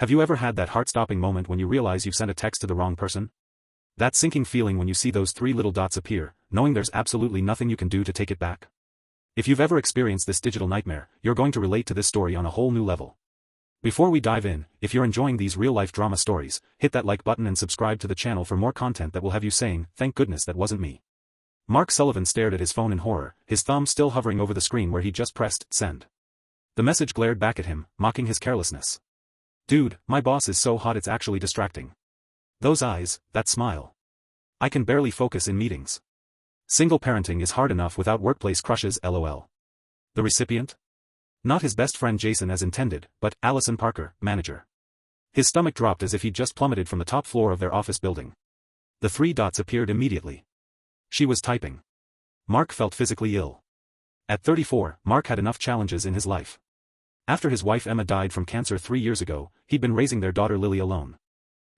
Have you ever had that heart-stopping moment when you realize you've sent a text to the wrong person? That sinking feeling when you see those three little dots appear, knowing there's absolutely nothing you can do to take it back? If you've ever experienced this digital nightmare, you're going to relate to this story on a whole new level. Before we dive in, if you're enjoying these real-life drama stories, hit that like button and subscribe to the channel for more content that will have you saying, "Thank goodness that wasn't me." Mark Sullivan stared at his phone in horror, his thumb still hovering over the screen where he just pressed send. The message glared back at him, mocking his carelessness. "Dude, my boss is so hot it's actually distracting. Those eyes, that smile. I can barely focus in meetings. Single parenting is hard enough without workplace crushes, lol." The recipient? Not his best friend Jason as intended, but Allison Parker, manager. His stomach dropped as if he'd just plummeted from the top floor of their office building. The three dots appeared immediately. She was typing. Mark felt physically ill. At 34, Mark had enough challenges in his life. After his wife Emma died from cancer 3 years ago, he'd been raising their daughter Lily alone.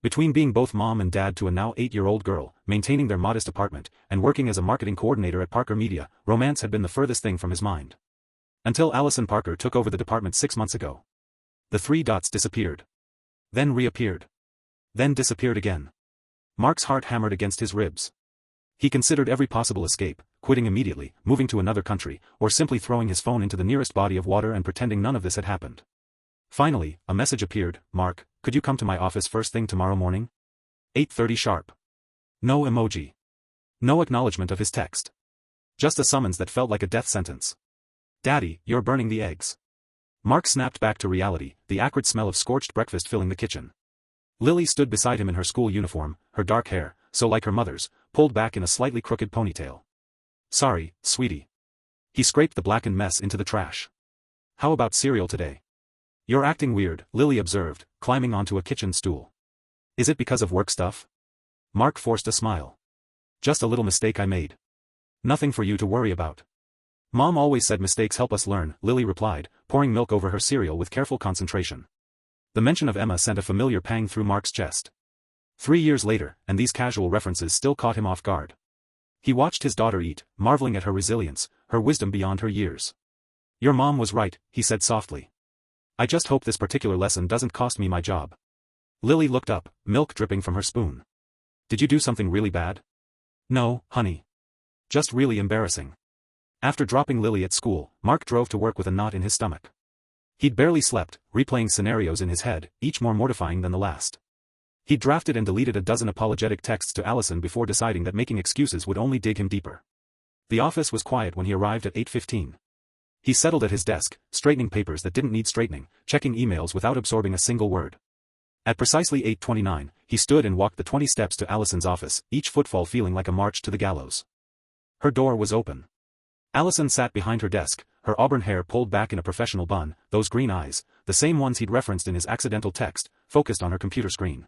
Between being both mom and dad to a now 8-year-old girl, maintaining their modest apartment, and working as a marketing coordinator at Parker Media, romance had been the furthest thing from his mind. Until Allison Parker took over the department 6 months ago. The three dots disappeared. Then reappeared. Then disappeared again. Mark's heart hammered against his ribs. He considered every possible escape, quitting immediately, moving to another country, or simply throwing his phone into the nearest body of water and pretending none of this had happened. Finally, a message appeared, "Mark, could you come to my office first thing tomorrow morning? 8:30 sharp." No emoji. No acknowledgement of his text. Just a summons that felt like a death sentence. "Daddy, you're burning the eggs." Mark snapped back to reality, the acrid smell of scorched breakfast filling the kitchen. Lily stood beside him in her school uniform, her dark hair, so like her mother's, pulled back in a slightly crooked ponytail. "Sorry, sweetie." He scraped the blackened mess into the trash. "How about cereal today?" "You're acting weird," Lily observed, climbing onto a kitchen stool. "Is it because of work stuff?" Mark forced a smile. "Just a little mistake I made. Nothing for you to worry about." "Mom always said mistakes help us learn," Lily replied, pouring milk over her cereal with careful concentration. The mention of Emma sent a familiar pang through Mark's chest. 3 years later, and these casual references still caught him off guard. He watched his daughter eat, marveling at her resilience, her wisdom beyond her years. "Your mom was right," he said softly. "I just hope this particular lesson doesn't cost me my job." Lily looked up, milk dripping from her spoon. "Did you do something really bad?" "No, honey. Just really embarrassing." After dropping Lily at school, Mark drove to work with a knot in his stomach. He'd barely slept, replaying scenarios in his head, each more mortifying than the last. He drafted and deleted a dozen apologetic texts to Allison before deciding that making excuses would only dig him deeper. The office was quiet when he arrived at 8:15. He settled at his desk, straightening papers that didn't need straightening, checking emails without absorbing a single word. At precisely 8:29, he stood and walked the 20 steps to Allison's office, each footfall feeling like a march to the gallows. Her door was open. Allison sat behind her desk, her auburn hair pulled back in a professional bun, those green eyes, the same ones he'd referenced in his accidental text, focused on her computer screen.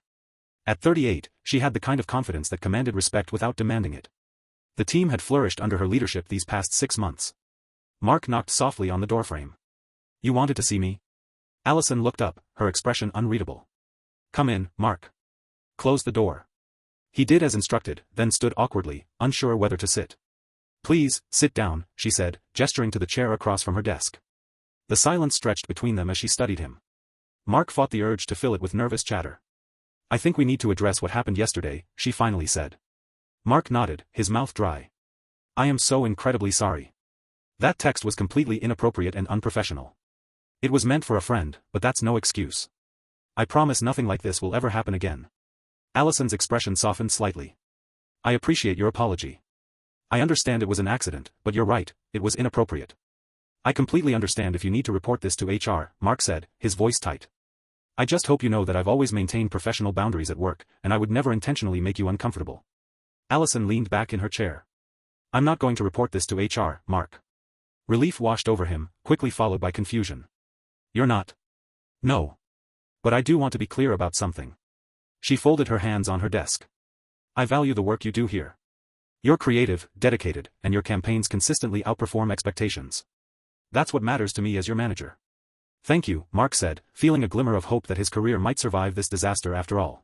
At 38, she had the kind of confidence that commanded respect without demanding it. The team had flourished under her leadership these past 6 months. Mark knocked softly on the doorframe. "You wanted to see me?" Allison looked up, her expression unreadable. "Come in, Mark." "Close the door." He did as instructed, then stood awkwardly, unsure whether to sit. "Please, sit down," she said, gesturing to the chair across from her desk. The silence stretched between them as she studied him. Mark fought the urge to fill it with nervous chatter. "I think we need to address what happened yesterday," she finally said. Mark nodded, his mouth dry. "I am so incredibly sorry. That text was completely inappropriate and unprofessional. It was meant for a friend, but that's no excuse. I promise nothing like this will ever happen again." Allison's expression softened slightly. "I appreciate your apology. I understand it was an accident, but you're right, it was inappropriate. I completely understand if you need to report this to HR," Mark said, his voice tight. "I just hope you know that I've always maintained professional boundaries at work, and I would never intentionally make you uncomfortable." Allison leaned back in her chair. "I'm not going to report this to HR, Mark." Relief washed over him, quickly followed by confusion. "You're not?" "No. But I do want to be clear about something." She folded her hands on her desk. "I value the work you do here. You're creative, dedicated, and your campaigns consistently outperform expectations. That's what matters to me as your manager." "Thank you," Mark said, feeling a glimmer of hope that his career might survive this disaster after all.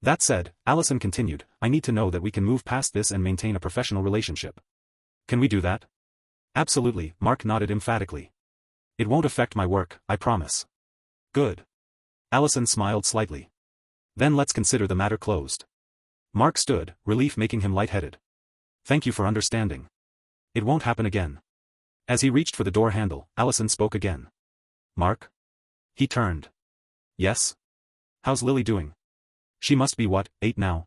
"That said," Allison continued, "I need to know that we can move past this and maintain a professional relationship. Can we do that?" "Absolutely," Mark nodded emphatically. "It won't affect my work, I promise." "Good. Allison smiled slightly. Then let's consider the matter closed. Mark stood, relief making him lightheaded. Thank you for understanding. It won't happen again. As he reached for the door handle, Allison spoke again. Mark? He turned. Yes? How's Lily doing? She must be what, 8 now?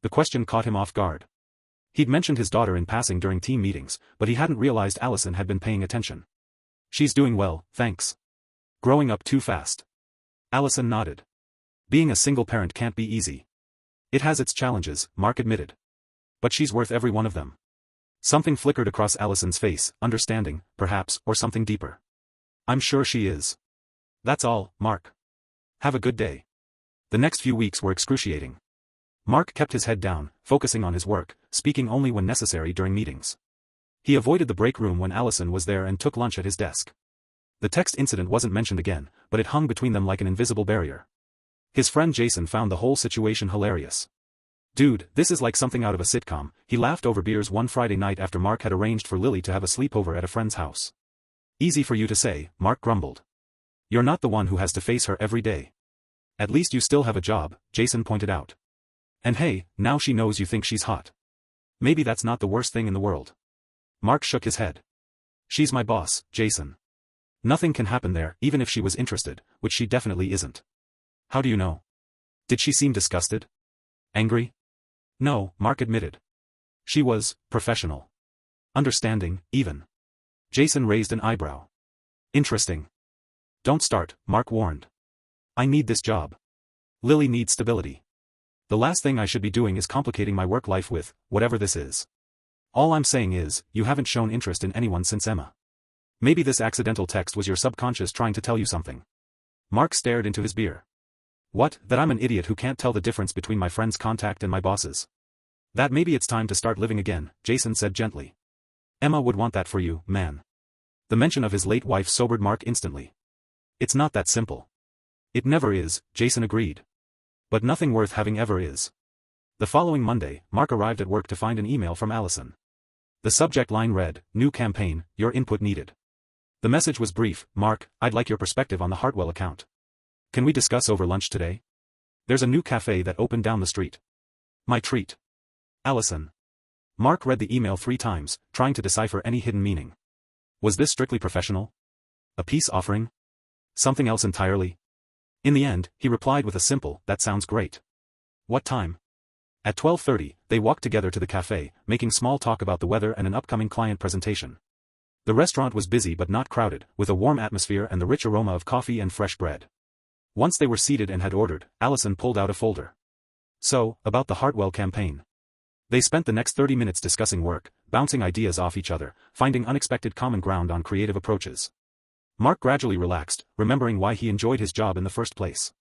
The question caught him off guard. He'd mentioned his daughter in passing during team meetings, but he hadn't realized Allison had been paying attention. She's doing well, thanks. Growing up too fast. Allison nodded. Being a single parent can't be easy. It has its challenges, Mark admitted. But she's worth every one of them. Something flickered across Allison's face, understanding, perhaps, or something deeper. I'm sure she is. That's all, Mark. Have a good day. The next few weeks were excruciating. Mark kept his head down, focusing on his work, speaking only when necessary during meetings. He avoided the break room when Allison was there and took lunch at his desk. The text incident wasn't mentioned again, but it hung between them like an invisible barrier. His friend Jason found the whole situation hilarious. Dude, this is like something out of a sitcom, he laughed over beers one Friday night after Mark had arranged for Lily to have a sleepover at a friend's house. Easy for you to say, Mark grumbled. You're not the one who has to face her every day. At least you still have a job, Jason pointed out. And hey, now she knows you think she's hot. Maybe that's not the worst thing in the world. Mark shook his head. She's my boss, Jason. Nothing can happen there, even if she was interested, which she definitely isn't. How do you know? Did she seem disgusted? Angry? No, Mark admitted. She was professional. Understanding, even. Jason raised an eyebrow. Interesting. Don't start, Mark warned. I need this job. Lily needs stability. The last thing I should be doing is complicating my work life with, whatever this is. All I'm saying is, you haven't shown interest in anyone since Emma. Maybe this accidental text was your subconscious trying to tell you something. Mark stared into his beer. What, that I'm an idiot who can't tell the difference between my friend's contact and my boss's? That maybe it's time to start living again, Jason said gently. Emma would want that for you, man. The mention of his late wife sobered Mark instantly. It's not that simple. It never is, Jason agreed. But nothing worth having ever is. The following Monday, Mark arrived at work to find an email from Allison. The subject line read, New campaign, your input needed. The message was brief, Mark, I'd like your perspective on the Hartwell account. Can we discuss over lunch today? There's a new cafe that opened down the street. My treat. Allison. Mark read the email 3 times, trying to decipher any hidden meaning. Was this strictly professional? A peace offering? Something else entirely? In the end, he replied with a simple, that sounds great. What time? At 12:30, they walked together to the cafe, making small talk about the weather and an upcoming client presentation. The restaurant was busy but not crowded, with a warm atmosphere and the rich aroma of coffee and fresh bread. Once they were seated and had ordered, Allison pulled out a folder. So, about the Hartwell campaign. They spent the next 30 minutes discussing work, bouncing ideas off each other, finding unexpected common ground on creative approaches. Mark gradually relaxed, remembering why he enjoyed his job in the first place.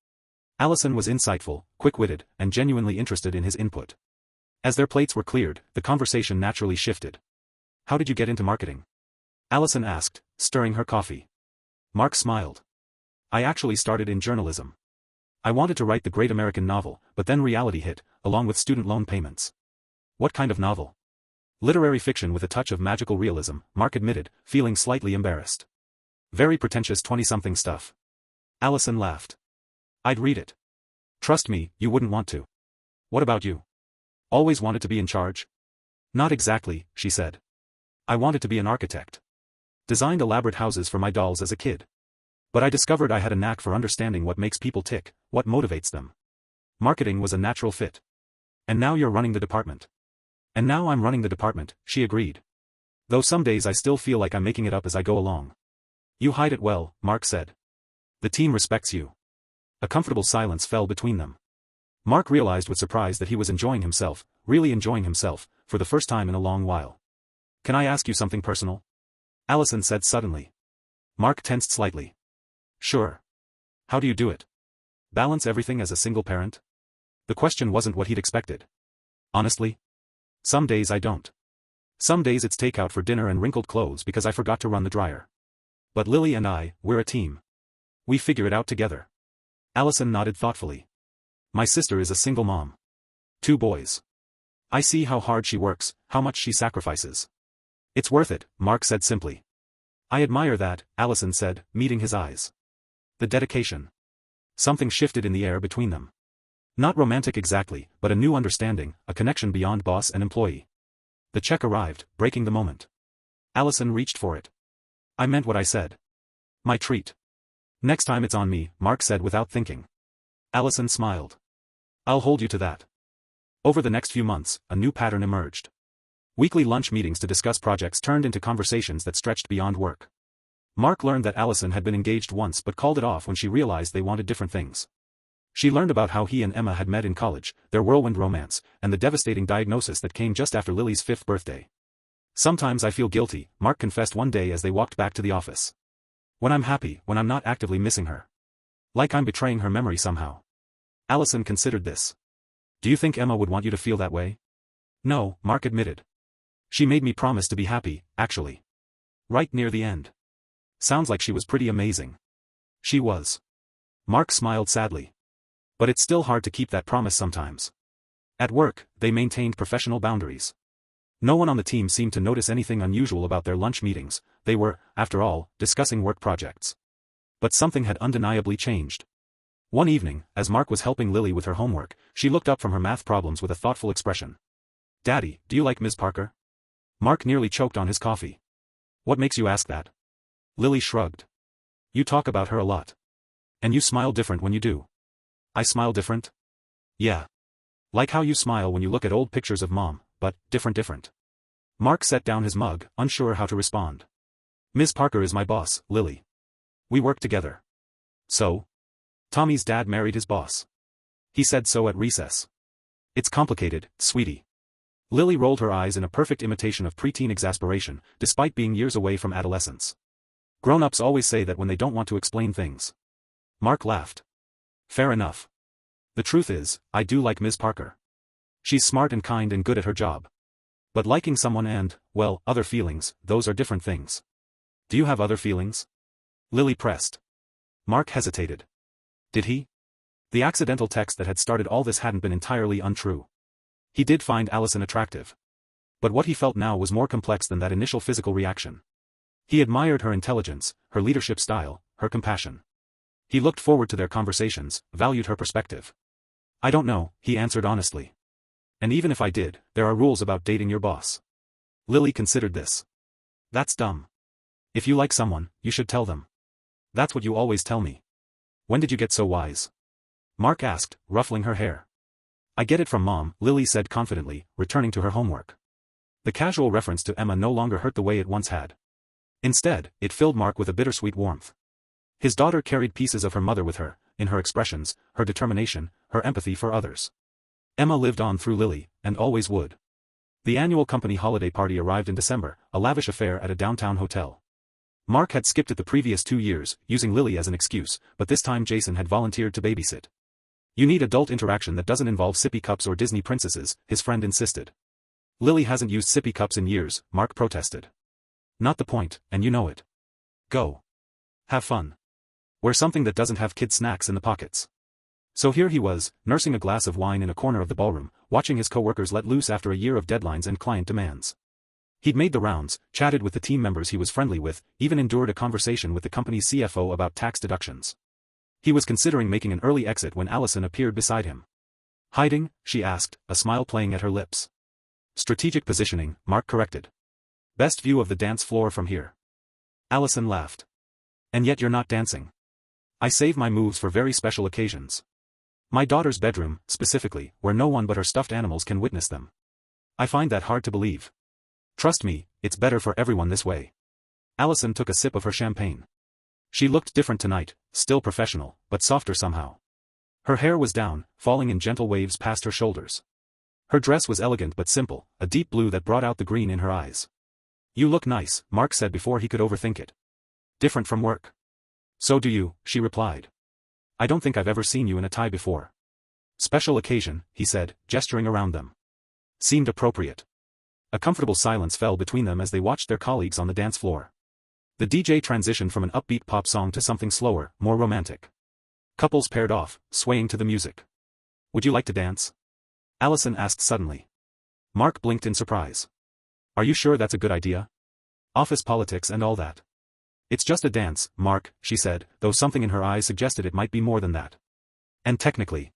Allison was insightful, quick-witted, and genuinely interested in his input. As their plates were cleared, the conversation naturally shifted. How did you get into marketing? Allison asked, stirring her coffee. Mark smiled. I actually started in journalism. I wanted to write the great American novel, but then reality hit, along with student loan payments. What kind of novel? Literary fiction with a touch of magical realism, Mark admitted, feeling slightly embarrassed. Very pretentious 20-something stuff. Allison laughed. I'd read it. Trust me, you wouldn't want to. What about you? Always wanted to be in charge? Not exactly, she said. I wanted to be an architect. Designed elaborate houses for my dolls as a kid. But I discovered I had a knack for understanding what makes people tick, what motivates them. Marketing was a natural fit. And now you're running the department. And now I'm running the department, she agreed. Though some days I still feel like I'm making it up as I go along. You hide it well, Mark said. The team respects you. A comfortable silence fell between them. Mark realized with surprise that he was enjoying himself, really enjoying himself, for the first time in a long while. Can I ask you something personal? Allison said suddenly. Mark tensed slightly. Sure. How do you do it? Balance everything as a single parent? The question wasn't what he'd expected. Honestly? Some days I don't. Some days it's takeout for dinner and wrinkled clothes because I forgot to run the dryer. But Lily and I, we're a team. We figure it out together. Allison nodded thoughtfully. My sister is a single mom. 2 boys. I see how hard she works, how much she sacrifices. It's worth it, Mark said simply. I admire that, Allison said, meeting his eyes. The dedication. Something shifted in the air between them. Not romantic exactly, but a new understanding, a connection beyond boss and employee. The check arrived, breaking the moment. Allison reached for it. I meant what I said. My treat. Next time it's on me, Mark said without thinking. Allison smiled. I'll hold you to that. Over the next few months, a new pattern emerged. Weekly lunch meetings to discuss projects turned into conversations that stretched beyond work. Mark learned that Allison had been engaged once but called it off when she realized they wanted different things. She learned about how he and Emma had met in college, their whirlwind romance, and the devastating diagnosis that came just after Lily's 5th birthday. Sometimes I feel guilty, Mark confessed one day as they walked back to the office. When I'm happy, when I'm not actively missing her. Like I'm betraying her memory somehow. Allison considered this. Do you think Emma would want you to feel that way? No, Mark admitted. She made me promise to be happy, actually. Right near the end. Sounds like she was pretty amazing. She was. Mark smiled sadly. But it's still hard to keep that promise sometimes. At work, they maintained professional boundaries. No one on the team seemed to notice anything unusual about their lunch meetings, they were, after all, discussing work projects. But something had undeniably changed. One evening, as Mark was helping Lily with her homework, she looked up from her math problems with a thoughtful expression. Daddy, do you like Ms. Parker? Mark nearly choked on his coffee. What makes you ask that? Lily shrugged. You talk about her a lot. And you smile different when you do. I smile different? Yeah. Like how you smile when you look at old pictures of Mom, but different. Mark set down his mug, unsure how to respond. Ms. Parker is my boss, Lily. We work together. So? Tommy's dad married his boss. He said so at recess. It's complicated, sweetie. Lily rolled her eyes in a perfect imitation of preteen exasperation, despite being years away from adolescence. Grown-ups always say that when they don't want to explain things. Mark laughed. Fair enough. The truth is, I do like Ms. Parker. She's smart and kind and good at her job. But liking someone and, well, other feelings, those are different things. Do you have other feelings? Lily pressed. Mark hesitated. Did he? The accidental text that had started all this hadn't been entirely untrue. He did find Allison attractive. But what he felt now was more complex than that initial physical reaction. He admired her intelligence, her leadership style, her compassion. He looked forward to their conversations, valued her perspective. I don't know, he answered honestly. And even if I did, there are rules about dating your boss. Lily considered this. That's dumb. If you like someone, you should tell them. That's what you always tell me. When did you get so wise? Mark asked, ruffling her hair. I get it from Mom, Lily said confidently, returning to her homework. The casual reference to Emma no longer hurt the way it once had. Instead, it filled Mark with a bittersweet warmth. His daughter carried pieces of her mother with her, in her expressions, her determination, her empathy for others. Emma lived on through Lily, and always would. The annual company holiday party arrived in December, a lavish affair at a downtown hotel. Mark had skipped it the previous 2 years, using Lily as an excuse, but this time Jason had volunteered to babysit. You need adult interaction that doesn't involve sippy cups or Disney princesses, his friend insisted. Lily hasn't used sippy cups in years, Mark protested. Not the point, and you know it. Go. Have fun. Wear something that doesn't have kid snacks in the pockets. So here he was, nursing a glass of wine in a corner of the ballroom, watching his coworkers let loose after a year of deadlines and client demands. He'd made the rounds, chatted with the team members he was friendly with, even endured a conversation with the company's CFO about tax deductions. He was considering making an early exit when Allison appeared beside him. Hiding? She asked, a smile playing at her lips. Strategic positioning, Mark corrected. Best view of the dance floor from here. Allison laughed. And yet you're not dancing. I save my moves for very special occasions. My daughter's bedroom, specifically, where no one but her stuffed animals can witness them. I find that hard to believe. Trust me, it's better for everyone this way. Allison took a sip of her champagne. She looked different tonight, still professional, but softer somehow. Her hair was down, falling in gentle waves past her shoulders. Her dress was elegant but simple, a deep blue that brought out the green in her eyes. You look nice, Mark said before he could overthink it. Different from work. So do you, she replied. I don't think I've ever seen you in a tie before. Special occasion, he said, gesturing around them. Seemed appropriate. A comfortable silence fell between them as they watched their colleagues on the dance floor. The DJ transitioned from an upbeat pop song to something slower, more romantic. Couples paired off, swaying to the music. Would you like to dance? Allison asked suddenly. Mark blinked in surprise. Are you sure that's a good idea? Office politics and all that. It's just a dance, Mark, she said, though something in her eyes suggested it might be more than that. And technically,